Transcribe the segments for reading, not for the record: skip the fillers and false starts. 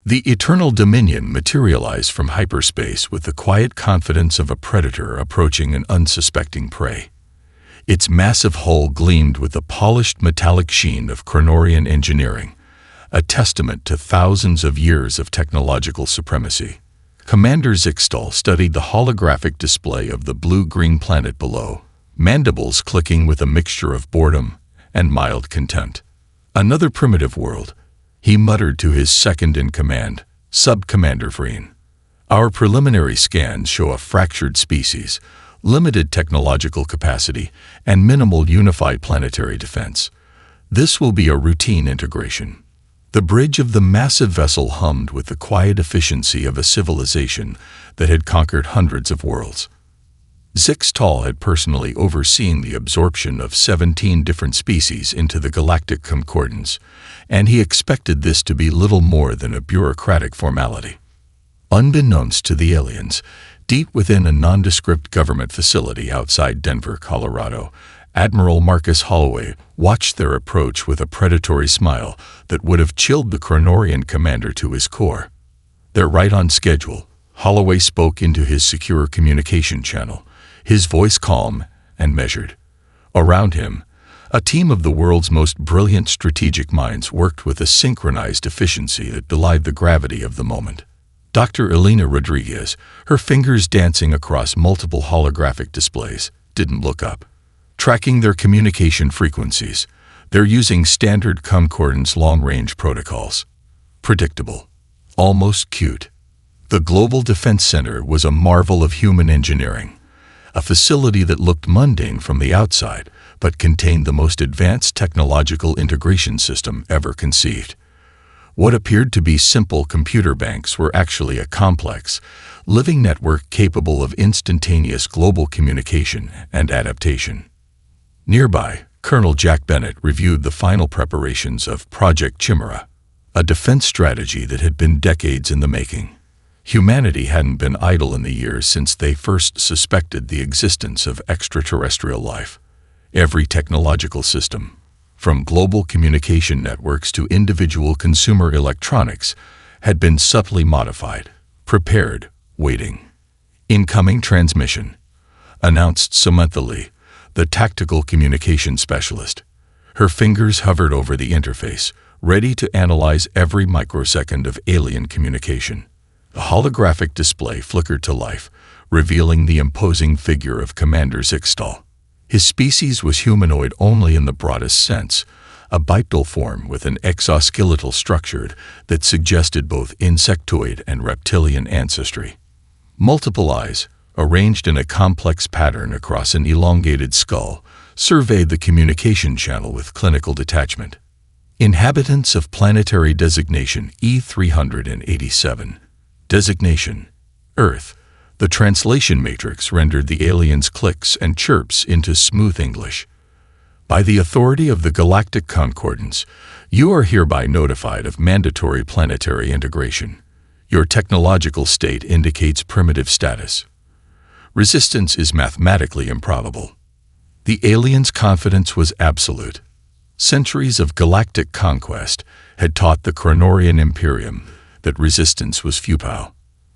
The eternal dominion materialized from hyperspace with the quiet confidence of a predator approaching an unsuspecting prey. Its massive hull gleamed with the polished metallic sheen of Chronorian engineering, a testament to thousands of years of technological supremacy. Commander Zixtal studied the holographic display of the blue-green planet below, mandibles clicking with a mixture of boredom and mild contempt. Another primitive world, he muttered to his second-in-command, Sub-Commander Vreen. Our preliminary scans show a fractured species, limited technological capacity, and minimal unified planetary defense. This will be a routine integration. The bridge of the massive vessel hummed with the quiet efficiency of a civilization that had conquered hundreds of worlds. Zixtal had personally overseen the absorption of 17 different species into the Galactic Concordance, and he expected this to be little more than a bureaucratic formality. Unbeknownst to the aliens, deep within a nondescript government facility outside Denver, Colorado, Admiral Marcus Holloway watched their approach with a predatory smile that would have chilled the Chronorian commander to his core. They're right on schedule, Holloway spoke into his secure communication channel, his voice calm and measured. Around him, a team of the world's most brilliant strategic minds worked with a synchronized efficiency that belied the gravity of the moment. Dr. Elena Rodriguez, her fingers dancing across multiple holographic displays, didn't look up. Tracking their communication frequencies, they're using standard concordance long-range protocols. Predictable. Almost cute. The Global Defense Center was a marvel of human engineering, a facility that looked mundane from the outside, but contained the most advanced technological integration system ever conceived. What appeared to be simple computer banks were actually a complex, living network capable of instantaneous global communication and adaptation. Nearby, Colonel Jack Bennett reviewed the final preparations of Project Chimera, a defense strategy that had been decades in the making. Humanity hadn't been idle in the years since they first suspected the existence of extraterrestrial life. Every technological system, from global communication networks to individual consumer electronics, had been subtly modified, prepared, waiting. Incoming transmission, announced Samantha Lee, the tactical communication specialist. Her fingers hovered over the interface, ready to analyze every microsecond of alien communication. The holographic display flickered to life, revealing the imposing figure of Commander Zixtal. His species was humanoid only in the broadest sense, a bipedal form with an exoskeletal structure that suggested both insectoid and reptilian ancestry. Multiple eyes, arranged in a complex pattern across an elongated skull, surveyed the communication channel with clinical detachment. Inhabitants of planetary designation E387. Designation: Earth. The translation matrix rendered the aliens' clicks and chirps into smooth English. By the authority of the Galactic Concordance, you are hereby notified of mandatory planetary integration. Your technological state indicates primitive status. Resistance is mathematically improbable. The aliens' confidence was absolute. Centuries of galactic conquest had taught the Chronorian Imperium that resistance was futile.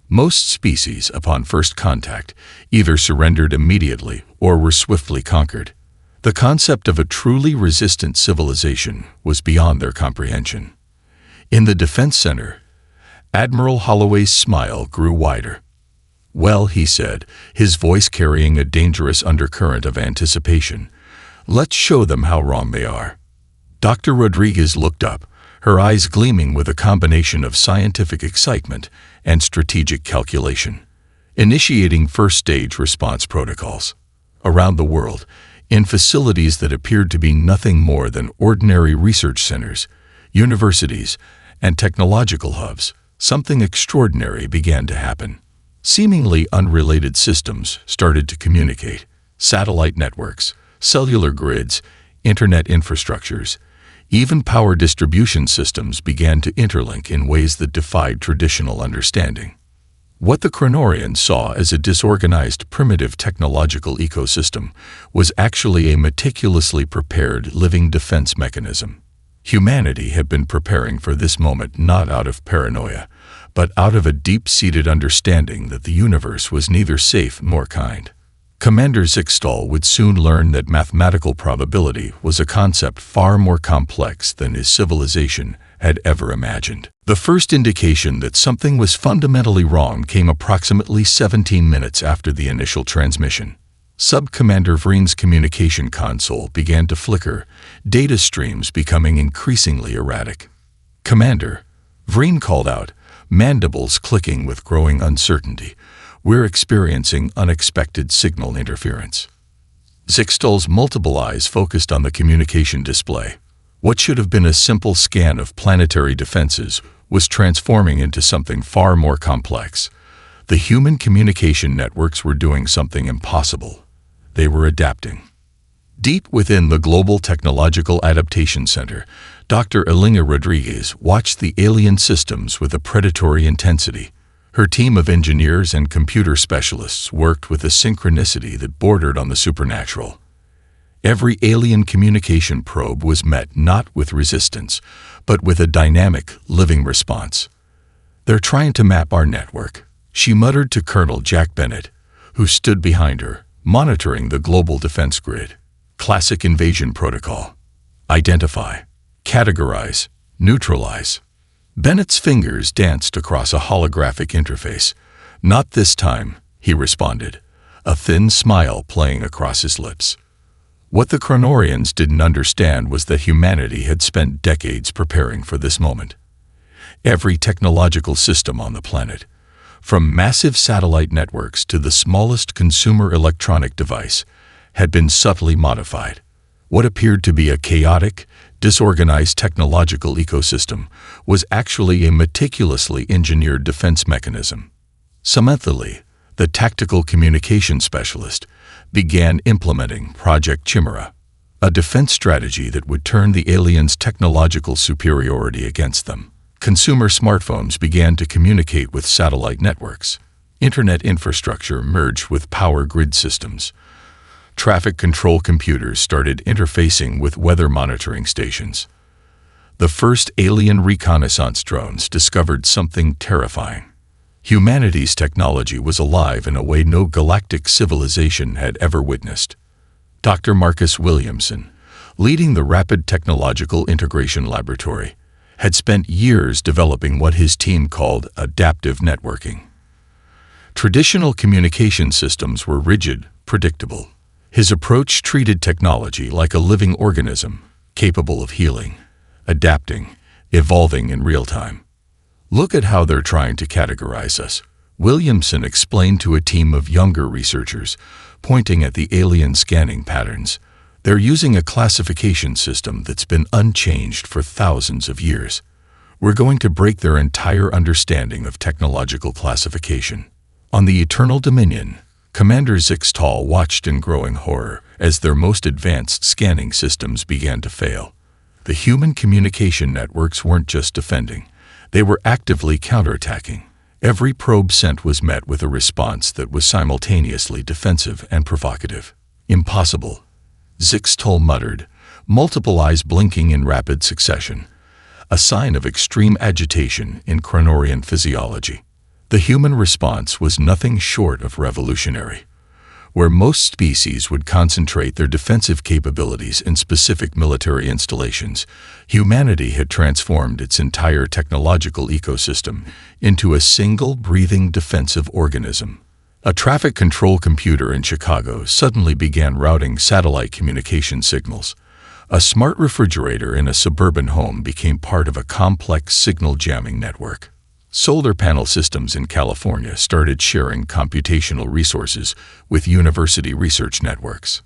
Most species, upon first contact, either surrendered immediately or were swiftly conquered. The concept of a truly resistant civilization was beyond their comprehension. In the Defense Center, Admiral Holloway's smile grew wider. "Well," he said, his voice carrying a dangerous undercurrent of anticipation, "let's show them how wrong they are." Dr. Rodriguez looked up, her eyes gleaming with a combination of scientific excitement and strategic calculation. Initiating first-stage response protocols. Around the world, in facilities that appeared to be nothing more than ordinary research centers, universities, and technological hubs, something extraordinary began to happen. Seemingly unrelated systems started to communicate. Satellite networks, cellular grids, internet infrastructures, even power distribution systems began to interlink in ways that defied traditional understanding. What the Chronorians saw as a disorganized, primitive technological ecosystem was actually a meticulously prepared living defense mechanism. Humanity had been preparing for this moment not out of paranoia, but out of a deep-seated understanding that the universe was neither safe nor kind. Commander Zixtal would soon learn that mathematical probability was a concept far more complex than his civilization had ever imagined. The first indication that something was fundamentally wrong came approximately 17 minutes after the initial transmission. Sub-Commander Vreen's communication console began to flicker, data streams becoming increasingly erratic. "Commander," Vreen called out, mandibles clicking with growing uncertainty, "we're experiencing unexpected signal interference." Zixtal's multiple eyes focused on the communication display. What should have been a simple scan of planetary defenses was transforming into something far more complex. The human communication networks were doing something impossible. They were adapting. Deep within the Global Technological Adaptation Center, Dr. Elena Rodriguez watched the alien systems with a predatory intensity. Her team of engineers and computer specialists worked with a synchronicity that bordered on the supernatural. Every alien communication probe was met not with resistance, but with a dynamic, living response. "They're trying to map our network," she muttered to Colonel Jack Bennett, who stood behind her, monitoring the global defense grid. Classic invasion protocol. Identify, categorize, neutralize. Bennett's fingers danced across a holographic interface. "Not this time," he responded, a thin smile playing across his lips. What the Chronorians didn't understand was that humanity had spent decades preparing for this moment. Every technological system on the planet, from massive satellite networks to the smallest consumer electronic device, had been subtly modified. What appeared to be a chaotic, disorganized technological ecosystem was actually a meticulously engineered defense mechanism. Samantha Lee, the tactical communication specialist, began implementing Project Chimera, a defense strategy that would turn the aliens' technological superiority against them. Consumer smartphones began to communicate with satellite networks. Internet infrastructure merged with power grid systems. Traffic control computers started interfacing with weather monitoring stations. The first alien reconnaissance drones discovered something terrifying. Humanity's technology was alive in a way no galactic civilization had ever witnessed. Dr. Marcus Williamson, leading the Rapid Technological Integration Laboratory, had spent years developing what his team called adaptive networking. Traditional communication systems were rigid, predictable. His approach treated technology like a living organism, capable of healing, adapting, evolving in real time. "Look at how they're trying to categorize us," Williamson explained to a team of younger researchers, pointing at the alien scanning patterns. "They're using a classification system that's been unchanged for thousands of years. We're going to break their entire understanding of technological classification." On the Eternal Dominion, Commander Zixtal watched in growing horror as their most advanced scanning systems began to fail. The human communication networks weren't just defending. They were actively counterattacking. Every probe sent was met with a response that was simultaneously defensive and provocative. "Impossible," Zixtal muttered, multiple eyes blinking in rapid succession, a sign of extreme agitation in Chronorian physiology. The human response was nothing short of revolutionary. Where most species would concentrate their defensive capabilities in specific military installations, humanity had transformed its entire technological ecosystem into a single breathing defensive organism. A traffic control computer in Chicago suddenly began routing satellite communication signals. A smart refrigerator in a suburban home became part of a complex signal jamming network. Solar panel systems in California started sharing computational resources with university research networks.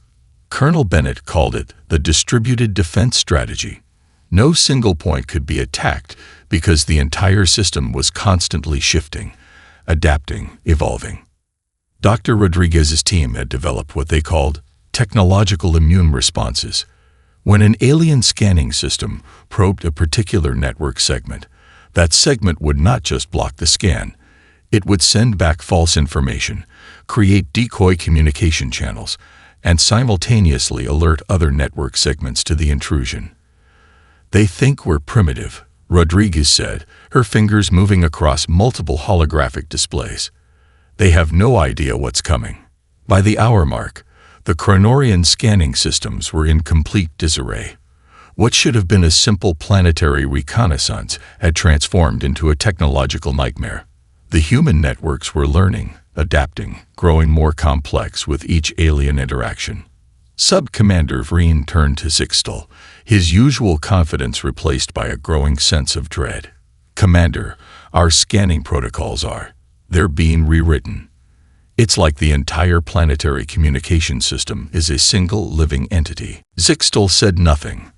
Colonel Bennett called it the distributed defense strategy. No single point could be attacked because the entire system was constantly shifting, adapting, evolving. Dr. Rodriguez's team had developed what they called technological immune responses. When an alien scanning system probed a particular network segment, that segment would not just block the scan. It would send back false information, create decoy communication channels, and simultaneously alert other network segments to the intrusion. "They think we're primitive," Rodriguez said, her fingers moving across multiple holographic displays. "They have no idea what's coming." By the hour mark, the Chronorian scanning systems were in complete disarray. What should have been a simple planetary reconnaissance had transformed into a technological nightmare. The human networks were learning, adapting, growing more complex with each alien interaction. Sub-Commander Vreen turned to Zixtal, his usual confidence replaced by a growing sense of dread. "Commander, our scanning protocols they're being rewritten. It's like the entire planetary communication system is a single living entity." Zixtal said nothing.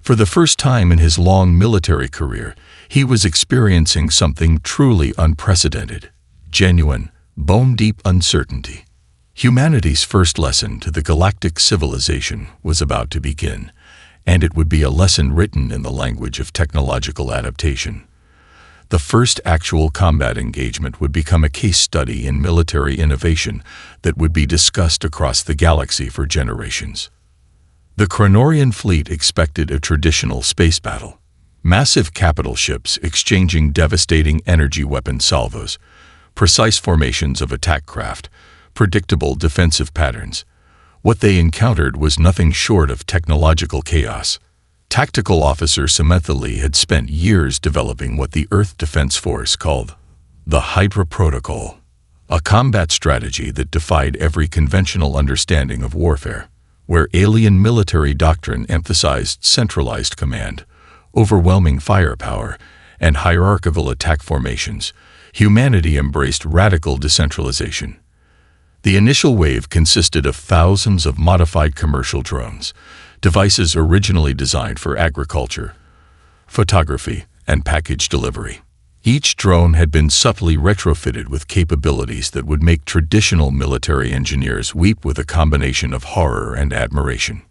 For the first time in his long military career, he was experiencing something truly unprecedented. Genuine, bone-deep uncertainty. Humanity's first lesson to the galactic civilization was about to begin, and it would be a lesson written in the language of technological adaptation. The first actual combat engagement would become a case study in military innovation that would be discussed across the galaxy for generations. The Chronorian fleet expected a traditional space battle. Massive capital ships exchanging devastating energy weapon salvos, precise formations of attack craft, predictable defensive patterns. What they encountered was nothing short of technological chaos. Tactical Officer Samantha Lee had spent years developing what the Earth Defense Force called the Hydra Protocol, a combat strategy that defied every conventional understanding of warfare. Where alien military doctrine emphasized centralized command, overwhelming firepower, and hierarchical attack formations, humanity embraced radical decentralization. The initial wave consisted of thousands of modified commercial drones, devices originally designed for agriculture, photography, and package delivery. Each drone had been subtly retrofitted with capabilities that would make traditional military engineers weep with a combination of horror and admiration.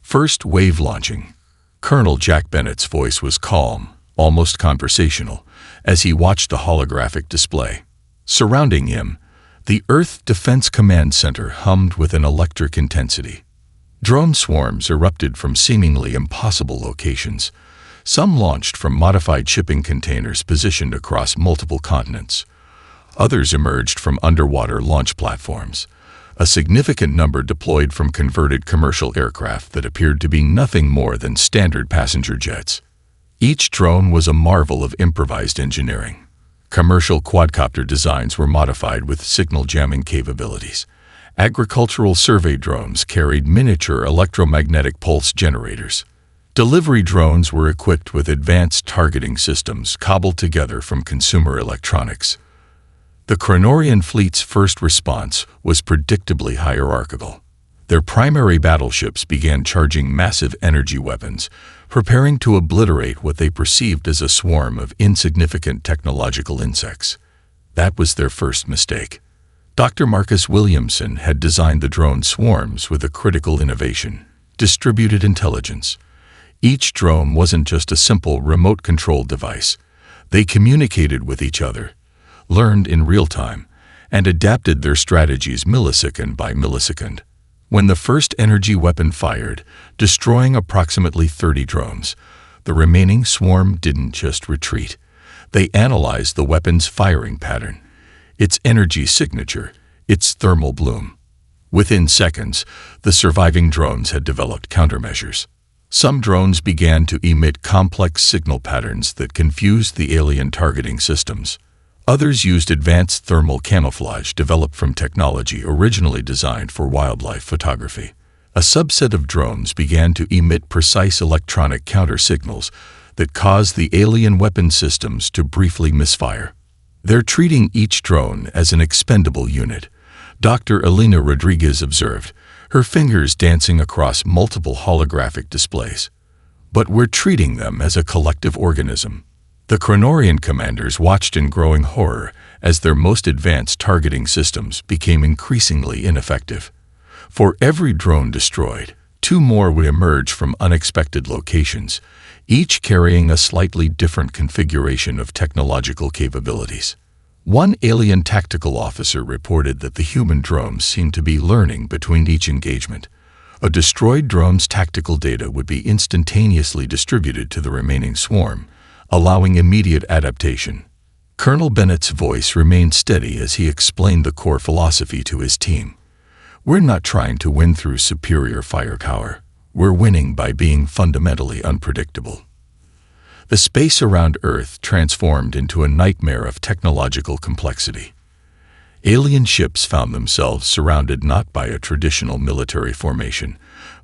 First wave launching. Colonel Jack Bennett's voice was calm, almost conversational, as he watched the holographic display. Surrounding him, the Earth Defense Command Center hummed with an electric intensity. Drone swarms erupted from seemingly impossible locations. Some launched from modified shipping containers positioned across multiple continents. Others emerged from underwater launch platforms. A significant number deployed from converted commercial aircraft that appeared to be nothing more than standard passenger jets. Each drone was a marvel of improvised engineering. Commercial quadcopter designs were modified with signal jamming capabilities. Agricultural survey drones carried miniature electromagnetic pulse generators. Delivery drones were equipped with advanced targeting systems cobbled together from consumer electronics. The Chronorian fleet's first response was predictably hierarchical. Their primary battleships began charging massive energy weapons, preparing to obliterate what they perceived as a swarm of insignificant technological insects. That was their first mistake. Dr. Marcus Williamson had designed the drone swarms with a critical innovation: distributed intelligence. Each drone wasn't just a simple remote-controlled device. They communicated with each other, learned in real time, and adapted their strategies millisecond by millisecond. When the first energy weapon fired, destroying approximately 30 drones, the remaining swarm didn't just retreat. They analyzed the weapon's firing pattern, its energy signature, its thermal bloom. Within seconds, the surviving drones had developed countermeasures. Some drones began to emit complex signal patterns that confused the alien targeting systems. Others used advanced thermal camouflage developed from technology originally designed for wildlife photography. A subset of drones began to emit precise electronic counter-signals that caused the alien weapon systems to briefly misfire. They're treating each drone as an expendable unit, Dr. Elena Rodriguez observed, her fingers dancing across multiple holographic displays. But we're treating them as a collective organism. The Chronorian commanders watched in growing horror as their most advanced targeting systems became increasingly ineffective. For every drone destroyed, 2 more would emerge from unexpected locations, each carrying a slightly different configuration of technological capabilities. One alien tactical officer reported that the human drones seemed to be learning between each engagement, A destroyed drone's tactical data would be instantaneously distributed to the remaining swarm, allowing immediate adaptation. Colonel Bennett's voice remained steady as he explained the core philosophy to his team. We're not trying to win through superior firepower. We're winning by being fundamentally unpredictable. The space around Earth transformed into a nightmare of technological complexity. Alien ships found themselves surrounded not by a traditional military formation,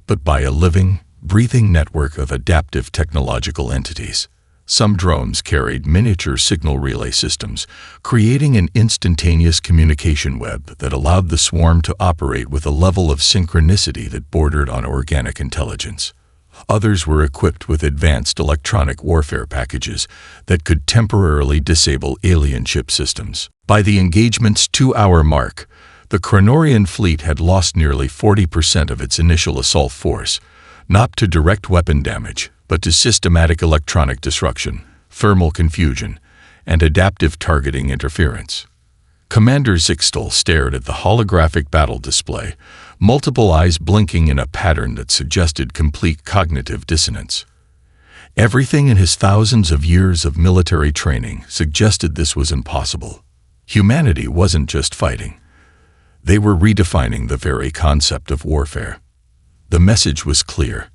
but by a living, breathing network of adaptive technological entities. Some drones carried miniature signal relay systems, creating an instantaneous communication web that allowed the swarm to operate with a level of synchronicity that bordered on organic intelligence. Others were equipped with advanced electronic warfare packages that could temporarily disable alien ship systems. By the engagement's 2-hour mark, the Chronorian fleet had lost nearly 40% of its initial assault force, not to direct weapon damage, but to systematic electronic disruption, thermal confusion, and adaptive targeting interference. Commander Zixtal stared at the holographic battle display, multiple eyes blinking in a pattern that suggested complete cognitive dissonance. Everything in his thousands of years of military training suggested this was impossible. Humanity wasn't just fighting. They were redefining the very concept of warfare. The message was clear.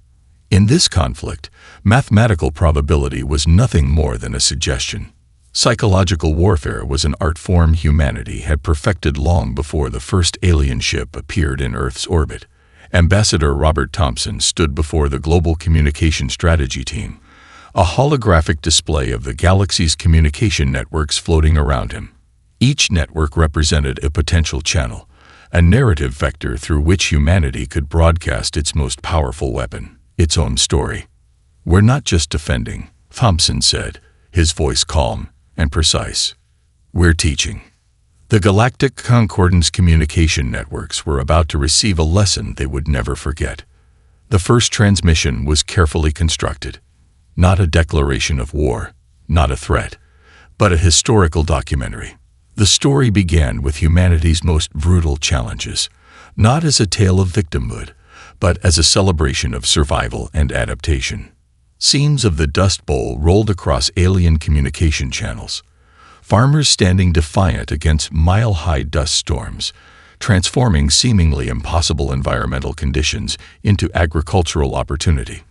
In this conflict, mathematical probability was nothing more than a suggestion. Psychological warfare was an art form humanity had perfected long before the first alien ship appeared in Earth's orbit. Ambassador Robert Thompson stood before the Global Communication Strategy Team, a holographic display of the galaxy's communication networks floating around him. Each network represented a potential channel, a narrative vector through which humanity could broadcast its most powerful weapon, its own story. "We're not just defending," Thompson said, his voice calm and precise. "We're teaching." The Galactic Concordance communication networks were about to receive a lesson they would never forget. The first transmission was carefully constructed. Not a declaration of war, not a threat, but a historical documentary. The story began with humanity's most brutal challenges, not as a tale of victimhood, but as a celebration of survival and adaptation. Scenes of the Dust Bowl rolled across alien communication channels. Farmers standing defiant against mile-high dust storms, transforming seemingly impossible environmental conditions into agricultural opportunity.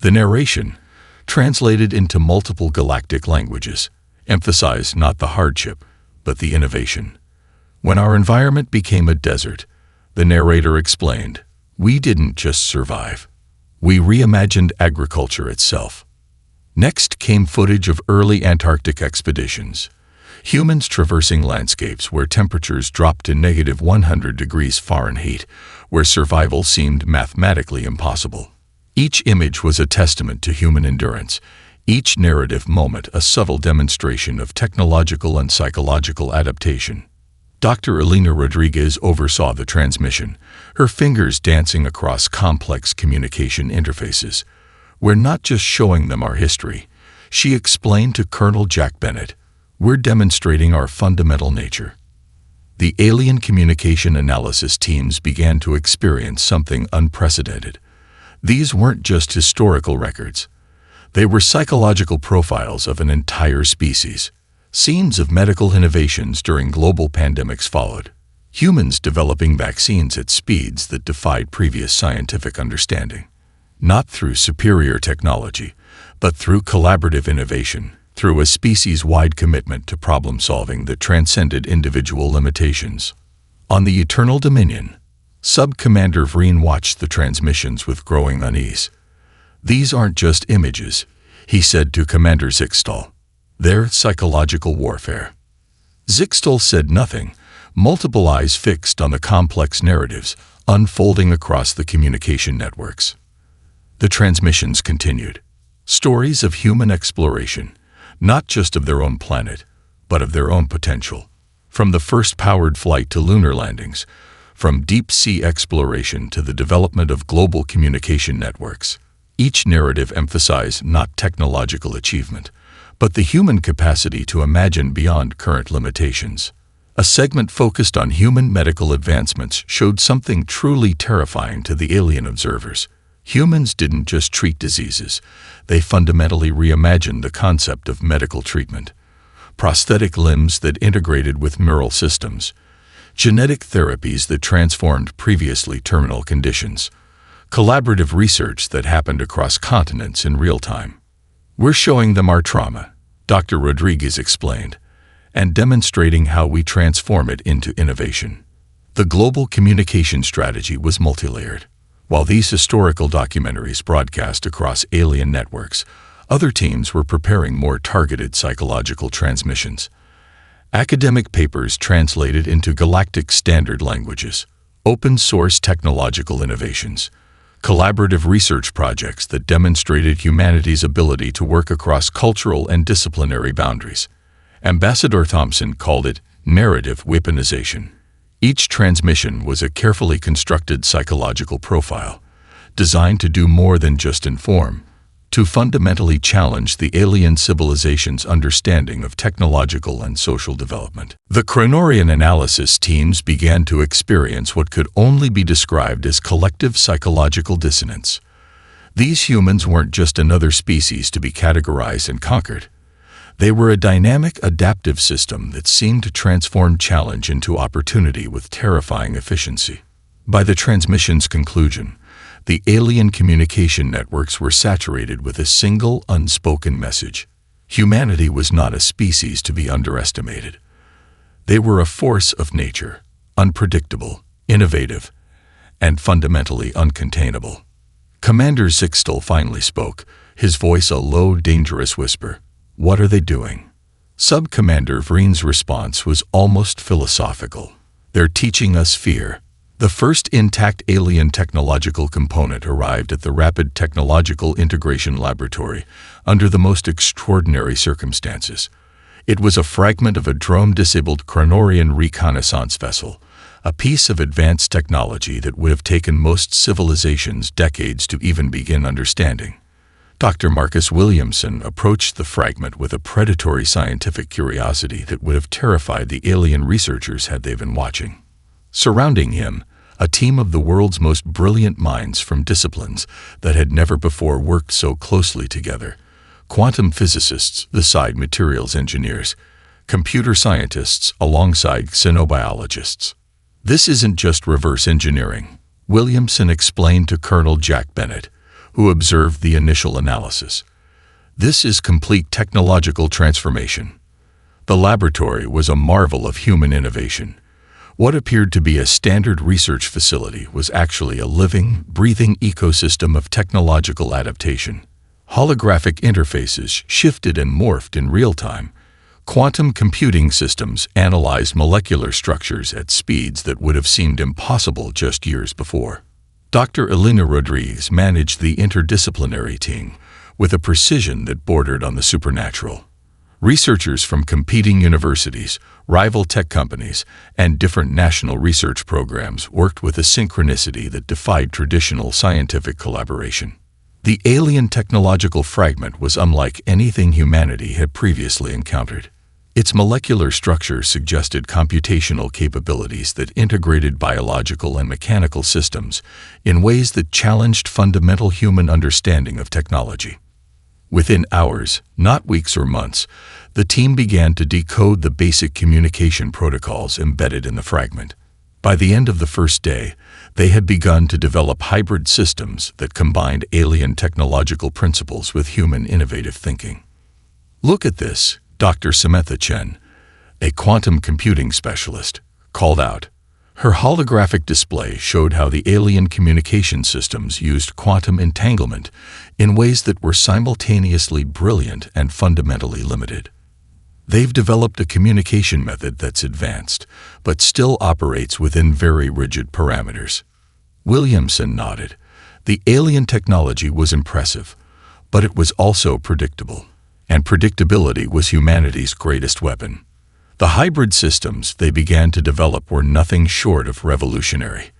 The narration, translated into multiple galactic languages, emphasized not the hardship, but the innovation. When our environment became a desert, the narrator explained, "We didn't just survive. We reimagined agriculture itself." Next came footage of early Antarctic expeditions. Humans traversing landscapes where temperatures dropped to -100 degrees Fahrenheit, where survival seemed mathematically impossible. Each image was a testament to human endurance, each narrative moment a subtle demonstration of technological and psychological adaptation. Dr. Elena Rodriguez oversaw the transmission, her fingers dancing across complex communication interfaces. "We're not just showing them our history," she explained to Colonel Jack Bennett. "We're demonstrating our fundamental nature." The alien communication analysis teams began to experience something unprecedented. These weren't just historical records. They were psychological profiles of an entire species. Scenes of medical innovations during global pandemics followed. Humans developing vaccines at speeds that defied previous scientific understanding. Not through superior technology, but through collaborative innovation, through a species-wide commitment to problem-solving that transcended individual limitations. On the Eternal Dominion, Sub-Commander Vreen watched the transmissions with growing unease. "These aren't just images," he said to Commander Zixtal. "They're psychological warfare." Zixtal said nothing, multiple eyes fixed on the complex narratives unfolding across the communication networks. The transmissions continued. Stories of human exploration, not just of their own planet, but of their own potential. From the first powered flight to lunar landings, from deep-sea exploration to the development of global communication networks. Each narrative emphasized not technological achievement, but the human capacity to imagine beyond current limitations. A segment focused on human medical advancements showed something truly terrifying to the alien observers. Humans didn't just treat diseases, they fundamentally reimagined the concept of medical treatment. Prosthetic limbs that integrated with neural systems, genetic therapies that transformed previously terminal conditions, collaborative research that happened across continents in real time. We're showing them our trauma, Dr. Rodriguez explained, and demonstrating how we transform it into innovation. The global communication strategy was multilayered. While these historical documentaries broadcast across alien networks, other teams were preparing more targeted psychological transmissions. Academic papers translated into Galactic standard languages, open-source technological innovations, collaborative research projects that demonstrated humanity's ability to work across cultural and disciplinary boundaries. Ambassador Thompson called it narrative weaponization. Each transmission was a carefully constructed psychological profile, designed to do more than just inform, to fundamentally challenge the alien civilization's understanding of technological and social development. The Chronorian analysis teams began to experience what could only be described as collective psychological dissonance. These humans weren't just another species to be categorized and conquered. They were a dynamic, adaptive system that seemed to transform challenge into opportunity with terrifying efficiency. By the transmission's conclusion, the alien communication networks were saturated with a single, unspoken message. Humanity was not a species to be underestimated. They were a force of nature, unpredictable, innovative, and fundamentally uncontainable. Commander Zixtel finally spoke, his voice a low, dangerous whisper. What are they doing? Sub-Commander Vreen's response was almost philosophical. They're teaching us fear. The first intact alien technological component arrived at the Rapid Technological Integration Laboratory under the most extraordinary circumstances. It was a fragment of a drone-disabled Chronorian reconnaissance vessel, a piece of advanced technology that would have taken most civilizations decades to even begin understanding. Dr. Marcus Williamson approached the fragment with a predatory scientific curiosity that would have terrified the alien researchers had they been watching. Surrounding him, a team of the world's most brilliant minds from disciplines that had never before worked so closely together. Quantum physicists beside materials engineers, computer scientists alongside xenobiologists. This isn't just reverse engineering, Williamson explained to Colonel Jack Bennett, who observed the initial analysis. This is complete technological transformation. The laboratory was a marvel of human innovation. What appeared to be a standard research facility was actually a living, breathing ecosystem of technological adaptation. Holographic interfaces shifted and morphed in real time. Quantum computing systems analyzed molecular structures at speeds that would have seemed impossible just years before. Dr. Elena Rodriguez managed the interdisciplinary team with a precision that bordered on the supernatural. Researchers from competing universities, rival tech companies, and different national research programs worked with a synchronicity that defied traditional scientific collaboration. The alien technological fragment was unlike anything humanity had previously encountered. Its molecular structure suggested computational capabilities that integrated biological and mechanical systems in ways that challenged fundamental human understanding of technology. Within hours, not weeks or months, the team began to decode the basic communication protocols embedded in the fragment. By the end of the first day, they had begun to develop hybrid systems that combined alien technological principles with human innovative thinking. Look at this, Dr. Samantha Chen, a quantum computing specialist, called out. Her holographic display showed how the alien communication systems used quantum entanglement in ways that were simultaneously brilliant and fundamentally limited. They've developed a communication method that's advanced, but still operates within very rigid parameters. Williamson nodded. The alien technology was impressive, but it was also predictable. And predictability was humanity's greatest weapon. The hybrid systems they began to develop were nothing short of revolutionary.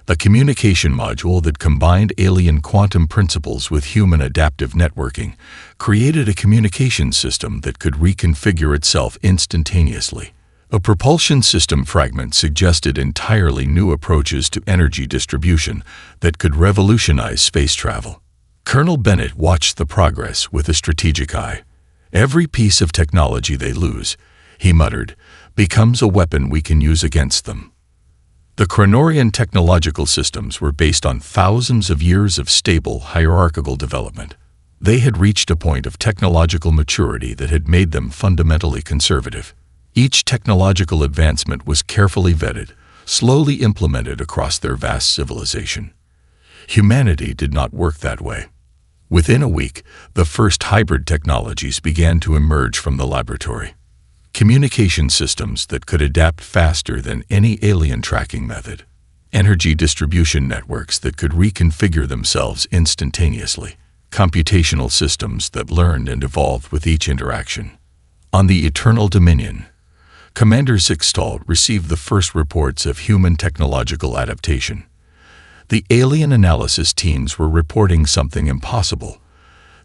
The communication module that combined alien quantum principles with human adaptive networking created a communication system that could reconfigure itself instantaneously, A propulsion system fragment suggested entirely new approaches to energy distribution that could revolutionize space travel. Colonel Bennett watched the progress with a strategic eye. "Every piece of technology they lose," he muttered, "becomes a weapon we can use against them." The Chronorian technological systems were based on thousands of years of stable, hierarchical development. They had reached a point of technological maturity that had made them fundamentally conservative. Each technological advancement was carefully vetted, slowly implemented across their vast civilization. Humanity did not work that way. Within a week, the first hybrid technologies began to emerge from the laboratory. Communication systems that could adapt faster than any alien tracking method. Energy distribution networks that could reconfigure themselves instantaneously. Computational systems that learned and evolved with each interaction. On the Eternal Dominion, Commander Zixtal received the first reports of human technological adaptation. The alien analysis teams were reporting something impossible.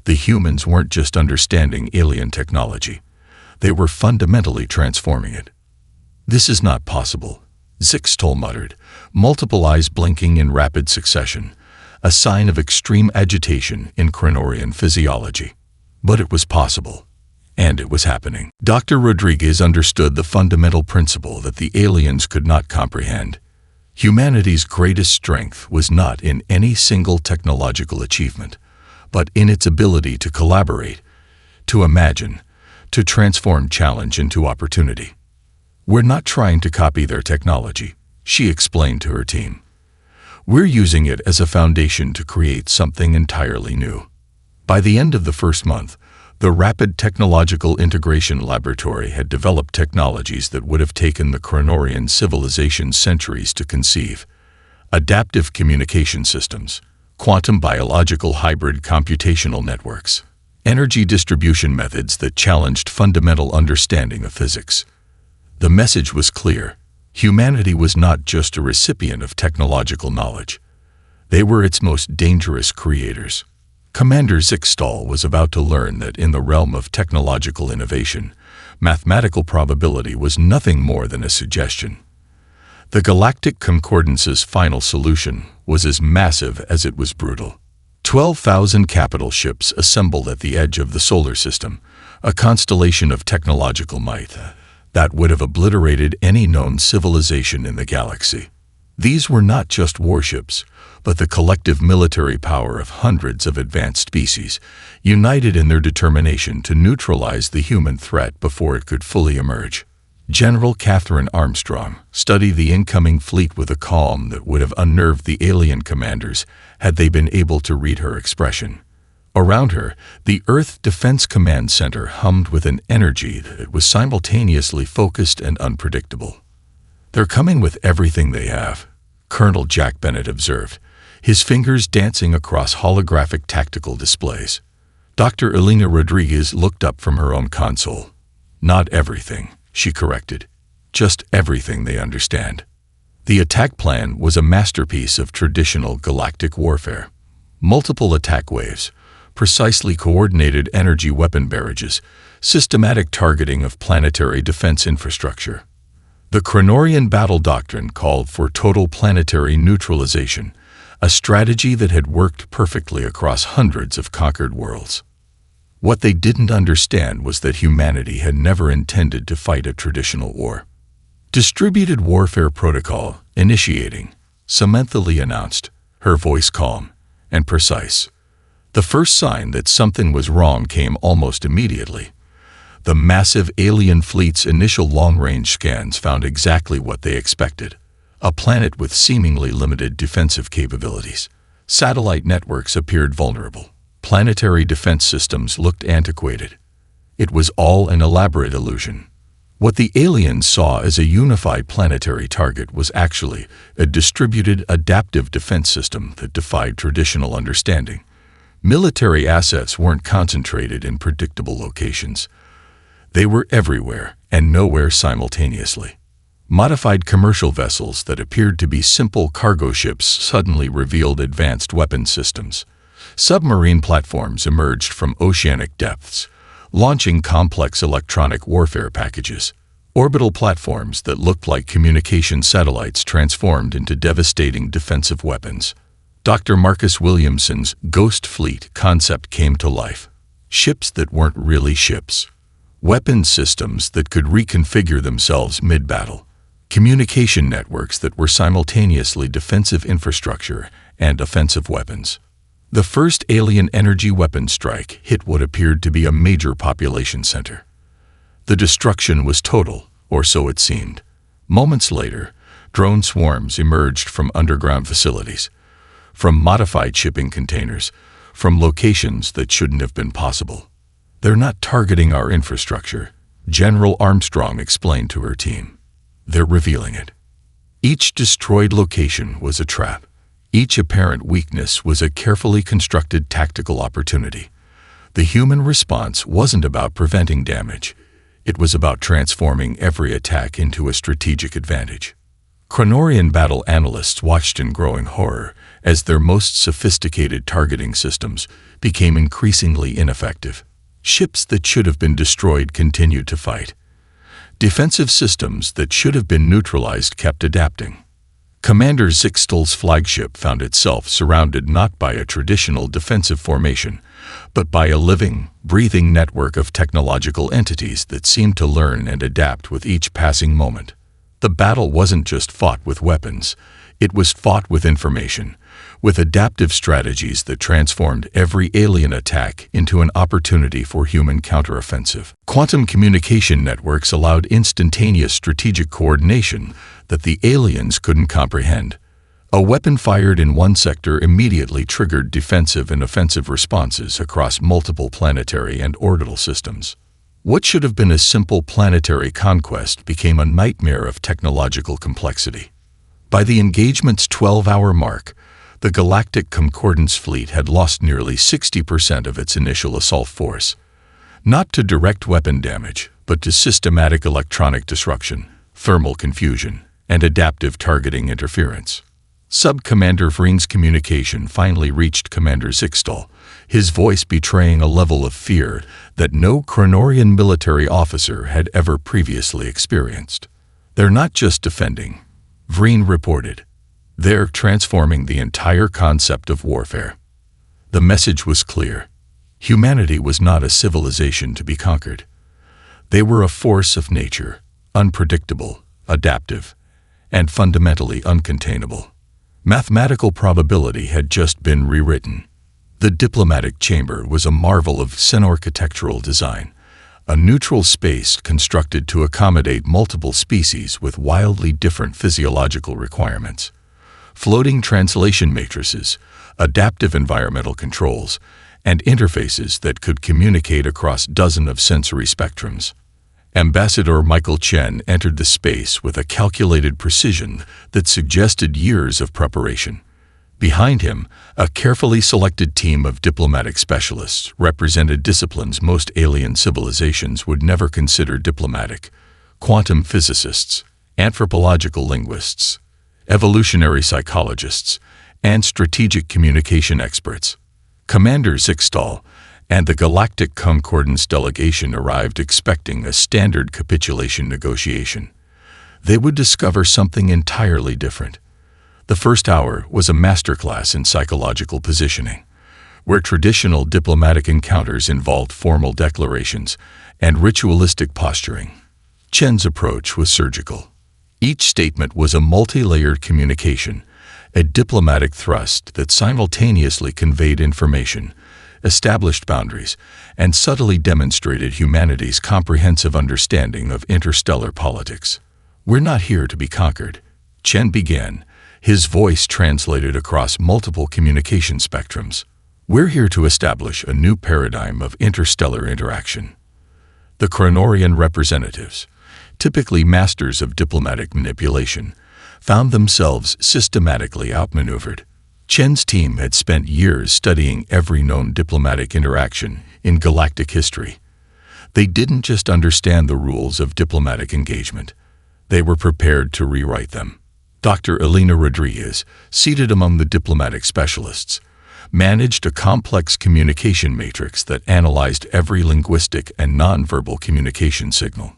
The humans weren't just understanding alien technology. They were fundamentally transforming it. "This is not possible," Zixtal muttered, multiple eyes blinking in rapid succession, a sign of extreme agitation in Chronorian physiology. But it was possible. And it was happening. Dr. Rodriguez understood the fundamental principle that the aliens could not comprehend. Humanity's greatest strength was not in any single technological achievement, but in its ability to collaborate, to imagine, to transform challenge into opportunity. "We're not trying to copy their technology," she explained to her team. "We're using it as a foundation to create something entirely new." By the end of the first month, the Rapid Technological Integration Laboratory had developed technologies that would have taken the Chronorian civilization centuries to conceive. Adaptive communication systems, quantum biological hybrid computational networks, energy distribution methods that challenged fundamental understanding of physics. The message was clear. Humanity was not just a recipient of technological knowledge. They were its most dangerous creators. Commander Zixtal was about to learn that in the realm of technological innovation, mathematical probability was nothing more than a suggestion. The Galactic Concordance's final solution was as massive as it was brutal. 12,000 capital ships assembled at the edge of the solar system, a constellation of technological might that would have obliterated any known civilization in the galaxy. These were not just warships, but the collective military power of hundreds of advanced species, united in their determination to neutralize the human threat before it could fully emerge. General Catherine Armstrong studied the incoming fleet with a calm that would have unnerved the alien commanders had they been able to read her expression. Around her, the Earth Defense Command Center hummed with an energy that was simultaneously focused and unpredictable. "They're coming with everything they have," Colonel Jack Bennett observed, his fingers dancing across holographic tactical displays. Dr. Elena Rodriguez looked up from her own console. "Not everything," she corrected. "Just everything they understand." The attack plan was a masterpiece of traditional galactic warfare. Multiple attack waves, precisely coordinated energy weapon barrages, systematic targeting of planetary defense infrastructure. The Chronorian battle doctrine called for total planetary neutralization, a strategy that had worked perfectly across hundreds of conquered worlds. What they didn't understand was that humanity had never intended to fight a traditional war. "Distributed warfare protocol initiating," Samantha Lee announced, her voice calm and precise. The first sign that something was wrong came almost immediately. The massive alien fleet's initial long-range scans found exactly what they expected: a planet with seemingly limited defensive capabilities. Satellite networks appeared vulnerable. Planetary defense systems looked antiquated. It was all an elaborate illusion. What the aliens saw as a unified planetary target was actually a distributed adaptive defense system that defied traditional understanding. Military assets weren't concentrated in predictable locations. They were everywhere and nowhere simultaneously. Modified commercial vessels that appeared to be simple cargo ships suddenly revealed advanced weapon systems. Submarine platforms emerged from oceanic depths, launching complex electronic warfare packages. Orbital platforms that looked like communication satellites transformed into devastating defensive weapons. Dr. Marcus Williamson's Ghost Fleet concept came to life. Ships that weren't really ships. Weapon systems that could reconfigure themselves mid-battle. Communication networks that were simultaneously defensive infrastructure and offensive weapons. The first alien energy weapon strike hit what appeared to be a major population center. The destruction was total, or so it seemed. Moments later, drone swarms emerged from underground facilities, from modified shipping containers, from locations that shouldn't have been possible. "They're not targeting our infrastructure," General Armstrong explained to her team. "They're revealing it." Each destroyed location was a trap. Each apparent weakness was a carefully constructed tactical opportunity. The human response wasn't about preventing damage. It was about transforming every attack into a strategic advantage. Chronorian battle analysts watched in growing horror as their most sophisticated targeting systems became increasingly ineffective. Ships that should have been destroyed continued to fight. Defensive systems that should have been neutralized kept adapting. Commander Zixtal's flagship found itself surrounded not by a traditional defensive formation, but by a living, breathing network of technological entities that seemed to learn and adapt with each passing moment. The battle wasn't just fought with weapons, it was fought with information, with adaptive strategies that transformed every alien attack into an opportunity for human counteroffensive. Quantum communication networks allowed instantaneous strategic coordination that the aliens couldn't comprehend. A weapon fired in one sector immediately triggered defensive and offensive responses across multiple planetary and orbital systems. What should have been a simple planetary conquest became a nightmare of technological complexity. By the engagement's 12-hour mark, the Galactic Concordance fleet had lost nearly 60% of its initial assault force, not to direct weapon damage, but to systematic electronic disruption, thermal confusion, and adaptive targeting interference. Sub-Commander Vreen's communication finally reached Commander Zixtal, his voice betraying a level of fear that no Chronorian military officer had ever previously experienced. "They're not just defending," Vreen reported. "They're transforming the entire concept of warfare." The message was clear. Humanity was not a civilization to be conquered. They were a force of nature, unpredictable, adaptive, and fundamentally uncontainable. Mathematical probability had just been rewritten. The diplomatic chamber was a marvel of architectural design, a neutral space constructed to accommodate multiple species with wildly different physiological requirements. Floating translation matrices, adaptive environmental controls, and interfaces that could communicate across dozens of sensory spectrums. Ambassador Michael Chen entered the space with a calculated precision that suggested years of preparation. Behind him, a carefully selected team of diplomatic specialists represented disciplines most alien civilizations would never consider diplomatic: quantum physicists, anthropological linguists, evolutionary psychologists, and strategic communication experts. Commander Zixtal and the Galactic Concordance delegation arrived expecting a standard capitulation negotiation. They would discover something entirely different. The first hour was a masterclass in psychological positioning, where traditional diplomatic encounters involved formal declarations and ritualistic posturing. Chen's approach was surgical. Each statement was a multi-layered communication, a diplomatic thrust that simultaneously conveyed information, established boundaries, and subtly demonstrated humanity's comprehensive understanding of interstellar politics. "We're not here to be conquered," Chen began, his voice translated across multiple communication spectrums. "We're here to establish a new paradigm of interstellar interaction." The Chronorian representatives, typically masters of diplomatic manipulation, found themselves systematically outmaneuvered. Chen's team had spent years studying every known diplomatic interaction in galactic history. They didn't just understand the rules of diplomatic engagement. They were prepared to rewrite them. Dr. Elena Rodriguez, seated among the diplomatic specialists, managed a complex communication matrix that analyzed every linguistic and nonverbal communication signal.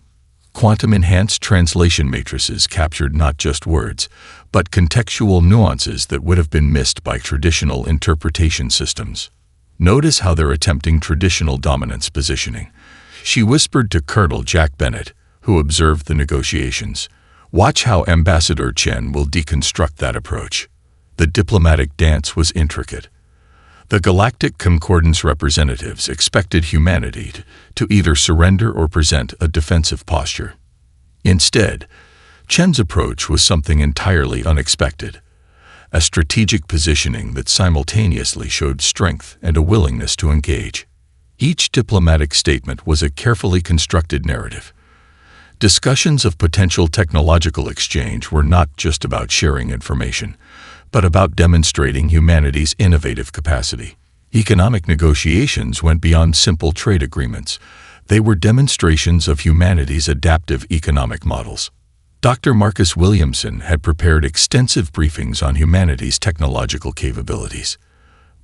Quantum-enhanced translation matrices captured not just words, but contextual nuances that would have been missed by traditional interpretation systems. Notice how they're attempting traditional dominance positioning. She whispered to Colonel Jack Bennett, who observed the negotiations. Watch how Ambassador Chen will deconstruct that approach. The diplomatic dance was intricate. The Galactic Concordance representatives expected humanity to either surrender or present a defensive posture. Instead, Chen's approach was something entirely unexpected, a strategic positioning that simultaneously showed strength and a willingness to engage. Each diplomatic statement was a carefully constructed narrative. Discussions of potential technological exchange were not just about sharing information, but about demonstrating humanity's innovative capacity. Economic negotiations went beyond simple trade agreements. They were demonstrations of humanity's adaptive economic models. Dr. Marcus Williamson had prepared extensive briefings on humanity's technological capabilities.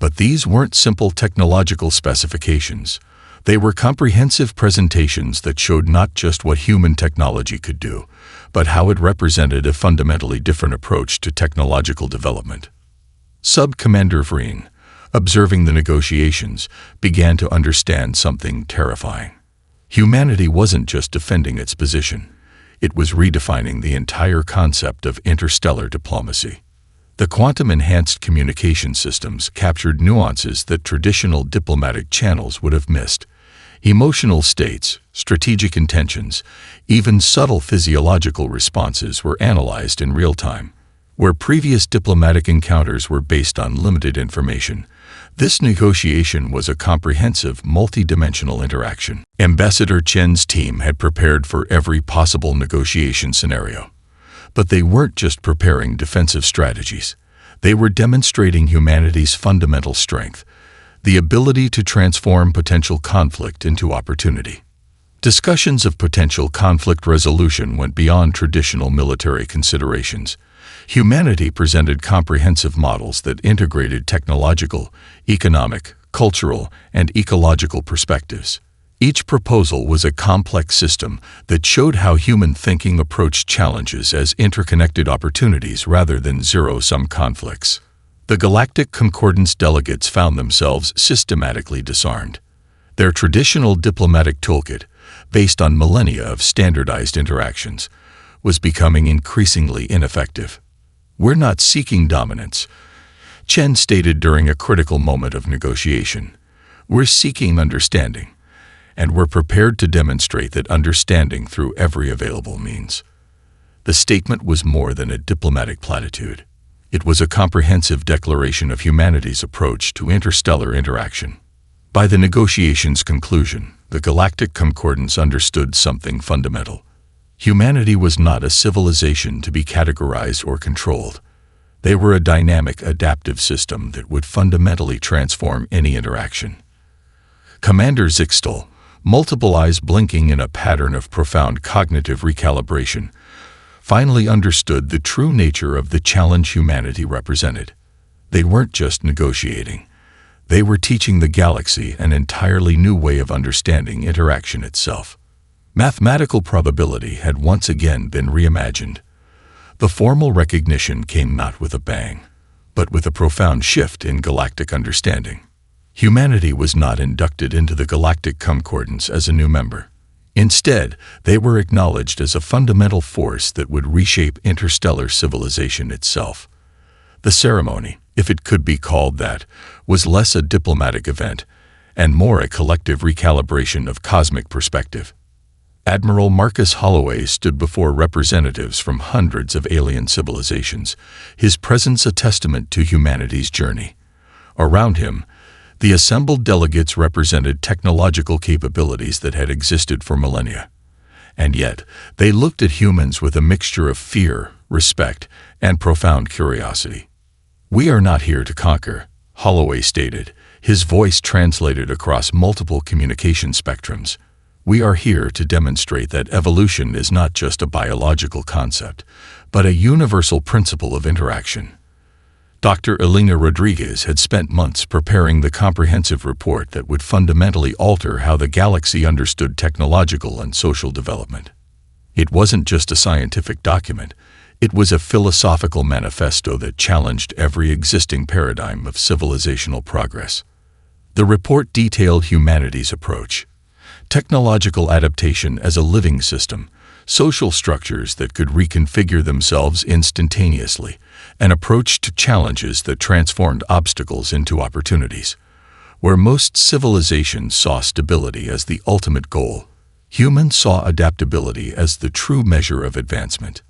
But these weren't simple technological specifications. They were comprehensive presentations that showed not just what human technology could do, but how it represented a fundamentally different approach to technological development. Sub-Commander Vreen, observing the negotiations, began to understand something terrifying. Humanity wasn't just defending its position. It was redefining the entire concept of interstellar diplomacy. The quantum-enhanced communication systems captured nuances that traditional diplomatic channels would have missed. Emotional states, strategic intentions, even subtle physiological responses were analyzed in real time. Where previous diplomatic encounters were based on limited information, this negotiation was a comprehensive, multi-dimensional interaction. Ambassador Chen's team had prepared for every possible negotiation scenario. But they weren't just preparing defensive strategies. They were demonstrating humanity's fundamental strength, the ability to transform potential conflict into opportunity. Discussions of potential conflict resolution went beyond traditional military considerations. Humanity presented comprehensive models that integrated technological, economic, cultural, and ecological perspectives. Each proposal was a complex system that showed how human thinking approached challenges as interconnected opportunities rather than zero-sum conflicts. The Galactic Concordance delegates found themselves systematically disarmed. Their traditional diplomatic toolkit, based on millennia of standardized interactions, was becoming increasingly ineffective. "We're not seeking dominance," Chen stated during a critical moment of negotiation. "We're seeking understanding. And we're prepared to demonstrate that understanding through every available means." The statement was more than a diplomatic platitude. It was a comprehensive declaration of humanity's approach to interstellar interaction. By the negotiation's conclusion, the Galactic Concordance understood something fundamental. Humanity was not a civilization to be categorized or controlled. They were a dynamic, adaptive system that would fundamentally transform any interaction. Commander Zixtal, multiple eyes blinking in a pattern of profound cognitive recalibration, finally understood the true nature of the challenge humanity represented. They weren't just negotiating. They were teaching the galaxy an entirely new way of understanding interaction itself. Mathematical probability had once again been reimagined. The formal recognition came not with a bang, but with a profound shift in galactic understanding. Humanity was not inducted into the Galactic Concordance as a new member. Instead, they were acknowledged as a fundamental force that would reshape interstellar civilization itself. The ceremony, if it could be called that, was less a diplomatic event and more a collective recalibration of cosmic perspective. Admiral Marcus Holloway stood before representatives from hundreds of alien civilizations, his presence a testament to humanity's journey. Around him, the assembled delegates represented technological capabilities that had existed for millennia. And yet, they looked at humans with a mixture of fear, respect, and profound curiosity. "We are not here to conquer," Holloway stated, his voice translated across multiple communication spectrums. "We are here to demonstrate that evolution is not just a biological concept, but a universal principle of interaction." Dr. Elena Rodriguez had spent months preparing the comprehensive report that would fundamentally alter how the galaxy understood technological and social development. It wasn't just a scientific document. It was a philosophical manifesto that challenged every existing paradigm of civilizational progress. The report detailed humanity's approach: technological adaptation as a living system, social structures that could reconfigure themselves instantaneously, an approach to challenges that transformed obstacles into opportunities. Where most civilizations saw stability as the ultimate goal, humans saw adaptability as the true measure of advancement.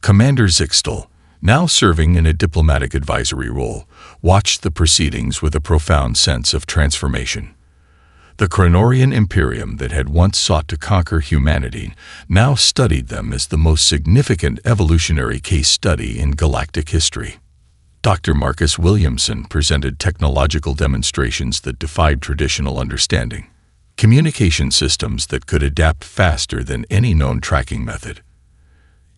Commander Zixtel, now serving in a diplomatic advisory role, watched the proceedings with a profound sense of transformation. The Krenorian Imperium that had once sought to conquer humanity now studied them as the most significant evolutionary case study in galactic history. Dr. Marcus Williamson presented technological demonstrations that defied traditional understanding, communication systems that could adapt faster than any known tracking method,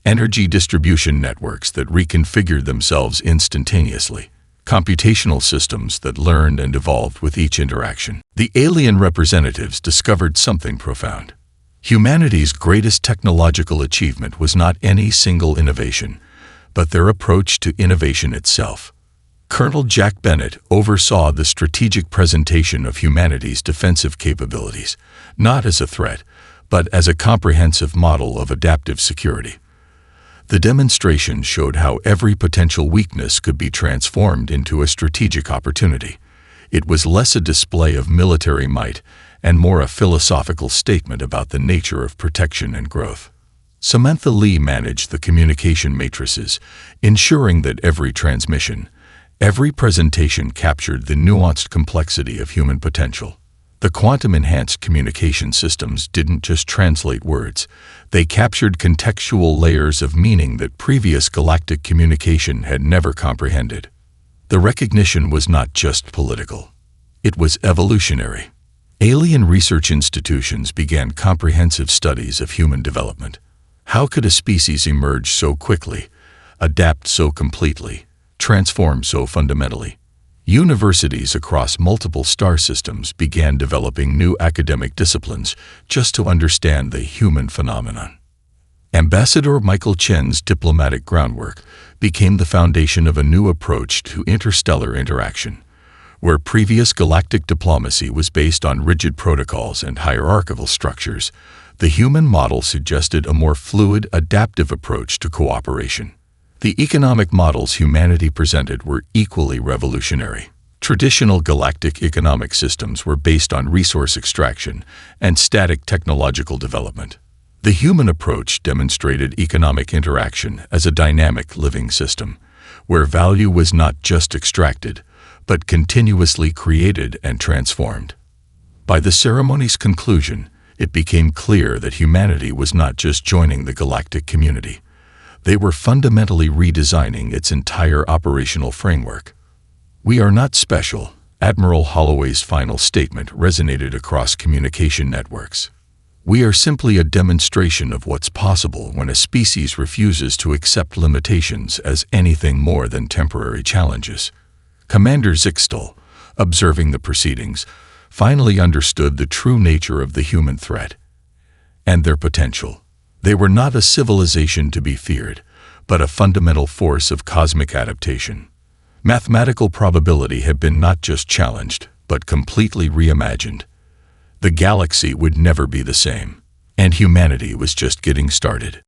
energy distribution networks that reconfigured themselves instantaneously, computational systems that learned and evolved with each interaction. The alien representatives discovered something profound. Humanity's greatest technological achievement was not any single innovation, but their approach to innovation itself. Colonel Jack Bennett oversaw the strategic presentation of humanity's defensive capabilities, not as a threat, but as a comprehensive model of adaptive security. The demonstration showed how every potential weakness could be transformed into a strategic opportunity. It was less a display of military might and more a philosophical statement about the nature of protection and growth. Samantha Lee managed the communication matrices, ensuring that every transmission, every presentation captured the nuanced complexity of human potential. The quantum-enhanced communication systems didn't just translate words, they captured contextual layers of meaning that previous galactic communication had never comprehended. The recognition was not just political. It was evolutionary. Alien research institutions began comprehensive studies of human development. How could a species emerge so quickly, adapt so completely, transform so fundamentally? Universities across multiple star systems began developing new academic disciplines just to understand the human phenomenon. Ambassador Michael Chen's diplomatic groundwork became the foundation of a new approach to interstellar interaction. Where previous galactic diplomacy was based on rigid protocols and hierarchical structures, the human model suggested a more fluid, adaptive approach to cooperation. The economic models humanity presented were equally revolutionary. Traditional galactic economic systems were based on resource extraction and static technological development. The human approach demonstrated economic interaction as a dynamic living system, where value was not just extracted, but continuously created and transformed. By the ceremony's conclusion, it became clear that humanity was not just joining the galactic community. They were fundamentally redesigning its entire operational framework. "We are not special," Admiral Holloway's final statement resonated across communication networks. "We are simply a demonstration of what's possible when a species refuses to accept limitations as anything more than temporary challenges." Commander Zixtel, observing the proceedings, finally understood the true nature of the human threat and their potential. They were not a civilization to be feared, but a fundamental force of cosmic adaptation. Mathematical probability had been not just challenged, but completely reimagined. The galaxy would never be the same, and humanity was just getting started.